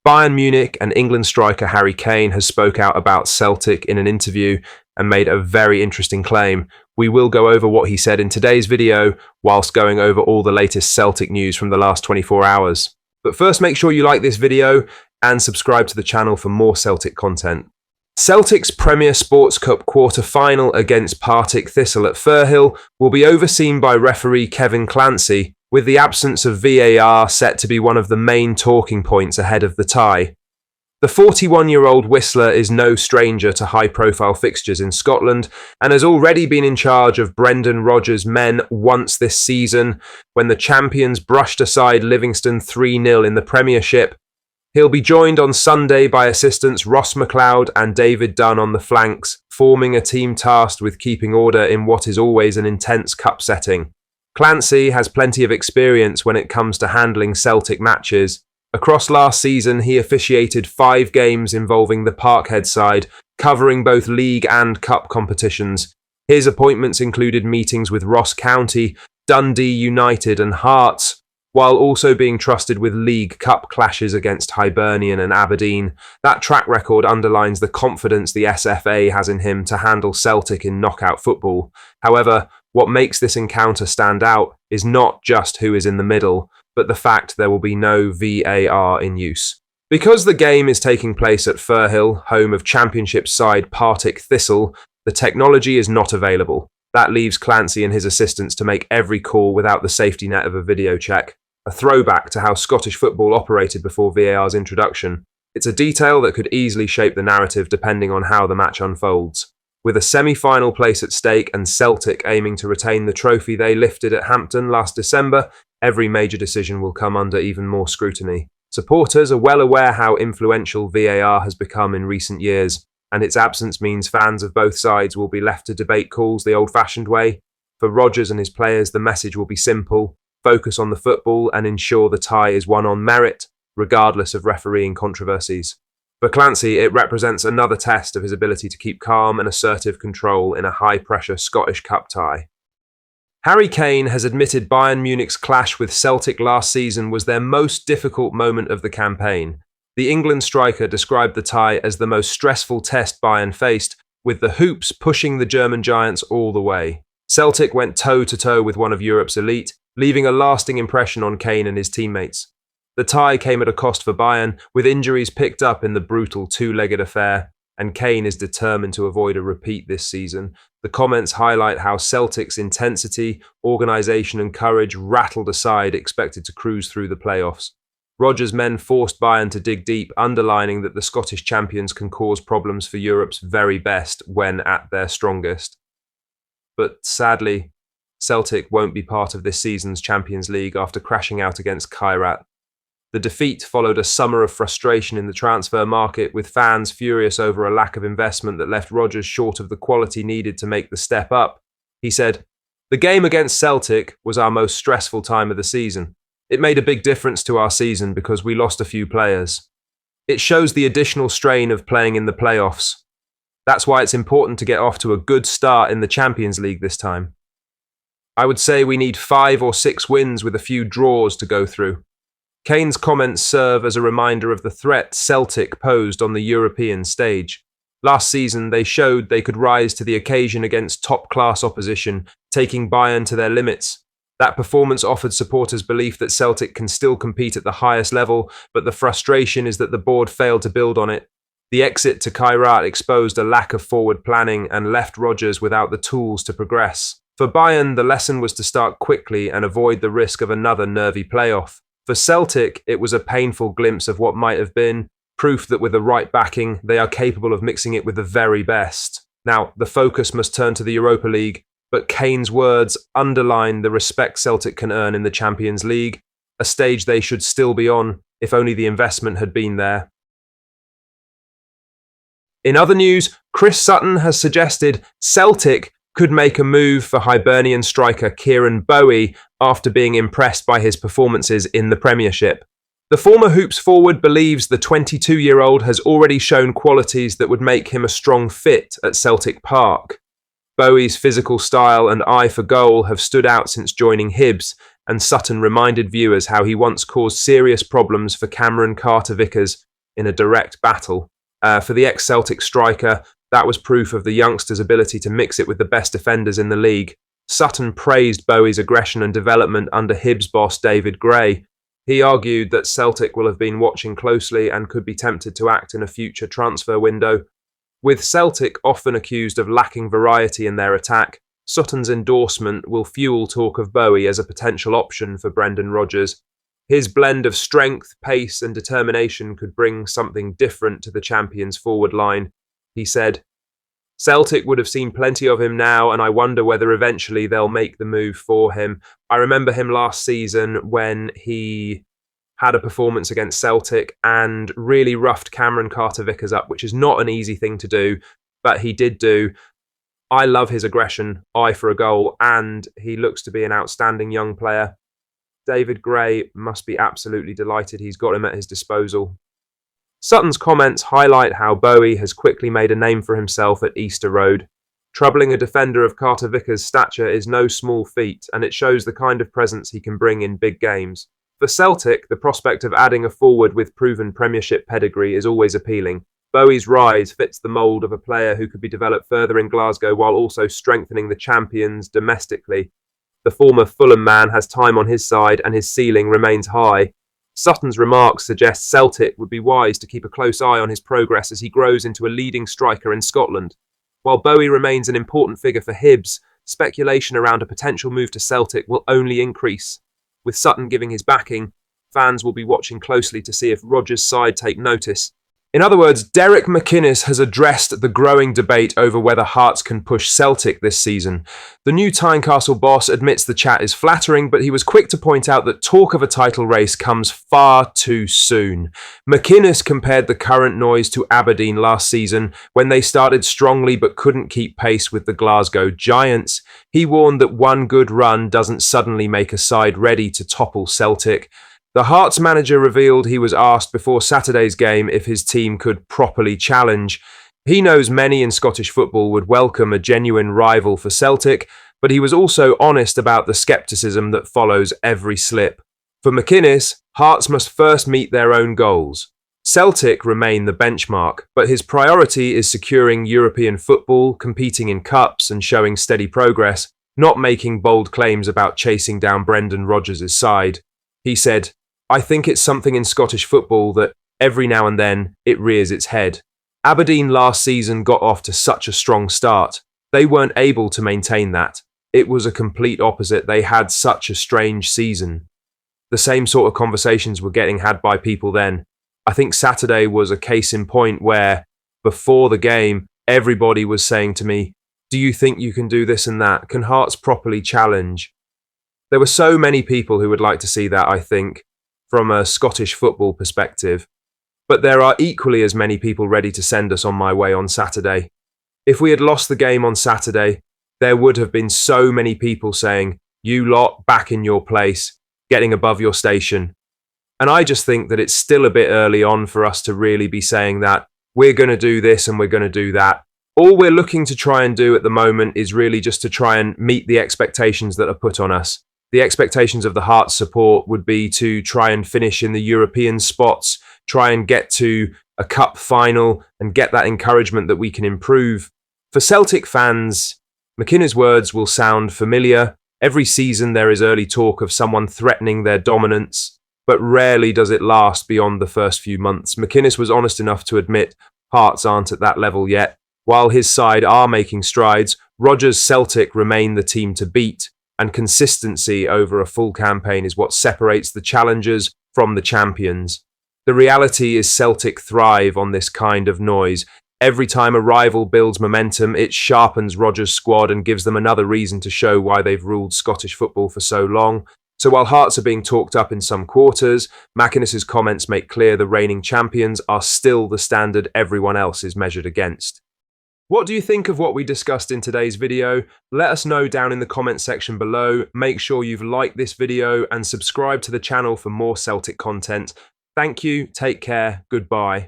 Bayern Munich and England striker Harry Kane has spoke out about Celtic in an interview and made a very interesting claim. We will go over what he said in today's video, whilst going over all the latest Celtic news from the last 24 hours. But first, make sure you like this video and subscribe to the channel for more Celtic content. Celtic's Premier Sports Cup quarter-final against Partick Thistle at Firhill will be overseen by referee Kevin Clancy, with the absence of VAR set to be one of the main talking points ahead of the tie. The 41-year-old Whistler is no stranger to high-profile fixtures in Scotland and has already been in charge of Brendan Rodgers' men once this season, when the champions brushed aside Livingston 3-0 in the Premiership. He'll be joined on Sunday by assistants Ross McLeod and David Dunn on the flanks, forming a team tasked with keeping order in what is always an intense cup setting. Clancy has plenty of experience when it comes to handling Celtic matches. Across last season, he officiated 5 games involving the Parkhead side, covering both league and cup competitions. His appointments included meetings with Ross County, Dundee United and Hearts, while also being trusted with League Cup clashes against Hibernian and Aberdeen. That track record underlines the confidence the SFA has in him to handle Celtic in knockout football. However, what makes this encounter stand out is not just who is in the middle, but the fact there will be no VAR in use. Because the game is taking place at Firhill, home of Championship side Partick Thistle, the technology is not available. That leaves Clancy and his assistants to make every call without the safety net of a video check. A throwback to how Scottish football operated before VAR's introduction. It's a detail that could easily shape the narrative depending on how the match unfolds. With a semi-final place at stake and Celtic aiming to retain the trophy they lifted at Hampton last December, every major decision will come under even more scrutiny. Supporters are well aware how influential VAR has become in recent years, and its absence means fans of both sides will be left to debate calls the old-fashioned way. For Rodgers and his players, the message will be simple: focus on the football and ensure the tie is won on merit, regardless of refereeing controversies. For Clancy, it represents another test of his ability to keep calm and assertive control in a high-pressure Scottish Cup tie. Harry Kane has admitted Bayern Munich's clash with Celtic last season was their most difficult moment of the campaign. The England striker described the tie as the most stressful test Bayern faced, with the Hoops pushing the German giants all the way. Celtic went toe-to-toe with one of Europe's elite, leaving a lasting impression on Kane and his teammates. The tie came at a cost for Bayern, with injuries picked up in the brutal two-legged affair, and Kane is determined to avoid a repeat this season. The comments highlight how Celtic's intensity, organisation and courage rattled a side expected to cruise through the playoffs. Rodgers' men forced Bayern to dig deep, underlining that the Scottish champions can cause problems for Europe's very best when at their strongest. But sadly, Celtic won't be part of this season's Champions League after crashing out against Kairat. The defeat followed a summer of frustration in the transfer market, with fans furious over a lack of investment that left Rodgers short of the quality needed to make the step up. He said, "The game against Celtic was our most stressful time of the season. It made a big difference to our season because we lost a few players. It shows the additional strain of playing in the playoffs. That's why it's important to get off to a good start in the Champions League this time. I would say we need 5 or 6 wins with a few draws to go through." Kane's comments serve as a reminder of the threat Celtic posed on the European stage. Last season, they showed they could rise to the occasion against top-class opposition, taking Bayern to their limits. That performance offered supporters belief that Celtic can still compete at the highest level, but the frustration is that the board failed to build on it. The exit to Kairat exposed a lack of forward planning and left Rodgers without the tools to progress. For Bayern, the lesson was to start quickly and avoid the risk of another nervy playoff. For Celtic, it was a painful glimpse of what might have been, proof that with the right backing, they are capable of mixing it with the very best. Now, the focus must turn to the Europa League, but Kane's words underline the respect Celtic can earn in the Champions League, a stage they should still be on, if only the investment had been there. In other news, Chris Sutton has suggested Celtic could make a move for Hibernian striker Kieran Bowie after being impressed by his performances in the Premiership. The former Hoops forward believes the 22-year-old has already shown qualities that would make him a strong fit at Celtic Park. Bowie's physical style and eye for goal have stood out since joining Hibs, and Sutton reminded viewers how he once caused serious problems for Cameron Carter-Vickers in a direct battle. For the ex-Celtic striker, that was proof of the youngster's ability to mix it with the best defenders in the league. Sutton praised Bowie's aggression and development under Hibs boss David Gray. He argued that Celtic will have been watching closely and could be tempted to act in a future transfer window. With Celtic often accused of lacking variety in their attack, Sutton's endorsement will fuel talk of Bowie as a potential option for Brendan Rodgers. His blend of strength, pace and determination could bring something different to the champions' forward line. He said, "Celtic would have seen plenty of him now, and I wonder whether eventually they'll make the move for him. I remember him last season when he had a performance against Celtic and really roughed Cameron Carter-Vickers up, which is not an easy thing to do, but he did do. I love his aggression, eye for a goal, and he looks to be an outstanding young player. David Gray must be absolutely delighted he's got him at his disposal." Sutton's comments highlight how Bowie has quickly made a name for himself at Easter Road. Troubling a defender of Carter-Vickers' stature is no small feat, and it shows the kind of presence he can bring in big games. For Celtic, the prospect of adding a forward with proven Premiership pedigree is always appealing. Bowie's rise fits the mould of a player who could be developed further in Glasgow while also strengthening the champions domestically. The former Fulham man has time on his side and his ceiling remains high. Sutton's remarks suggest Celtic would be wise to keep a close eye on his progress as he grows into a leading striker in Scotland. While Bowie remains an important figure for Hibs, speculation around a potential move to Celtic will only increase. With Sutton giving his backing, fans will be watching closely to see if Rodgers' side take notice. In other words, Derek McInnes has addressed the growing debate over whether Hearts can push Celtic this season. The new Tynecastle boss admits the chat is flattering, but he was quick to point out that talk of a title race comes far too soon. McInnes compared the current noise to Aberdeen last season, when they started strongly but couldn't keep pace with the Glasgow Giants. He warned that one good run doesn't suddenly make a side ready to topple Celtic. The Hearts manager revealed he was asked before Saturday's game if his team could properly challenge. He knows many in Scottish football would welcome a genuine rival for Celtic, but he was also honest about the scepticism that follows every slip. For McInnes, Hearts must first meet their own goals. Celtic remain the benchmark, but his priority is securing European football, competing in cups and showing steady progress, not making bold claims about chasing down Brendan Rodgers' side. He said, "I think it's something in Scottish football that every now and then it rears its head. Aberdeen last season got off to such a strong start. They weren't able to maintain that. It was a complete opposite. They had such a strange season." The same sort of conversations were getting had by people then. I think Saturday was a case in point where, before the game, everybody was saying to me, "Do you think you can do this and that? Can Hearts properly challenge?" There were so many people who would like to see that, I think, from a Scottish football perspective. But there are equally as many people ready to send us on my way on Saturday. If we had lost the game on Saturday, there would have been so many people saying, "You lot, back in your place, getting above your station." And I just think that it's still a bit early on for us to really be saying that we're going to do this and we're going to do that. All we're looking to try and do at the moment is really just to try and meet the expectations that are put on us. The expectations of the Hearts support would be to try and finish in the European spots, try and get to a cup final and get that encouragement that we can improve. For Celtic fans, McInnes' words will sound familiar. Every season there is early talk of someone threatening their dominance, but rarely does it last beyond the first few months. McInnes was honest enough to admit Hearts aren't at that level yet. While his side are making strides, Rodgers' Celtic remain the team to beat, and consistency over a full campaign is what separates the challengers from the champions. The reality is Celtic thrive on this kind of noise. Every time a rival builds momentum, it sharpens Rodgers' squad and gives them another reason to show why they've ruled Scottish football for so long. So while Hearts are being talked up in some quarters, McInnes' comments make clear the reigning champions are still the standard everyone else is measured against. What do you think of what we discussed in today's video? Let us know down in the comment section below. Make sure you've liked this video and subscribe to the channel for more Celtic content. Thank you, take care, goodbye.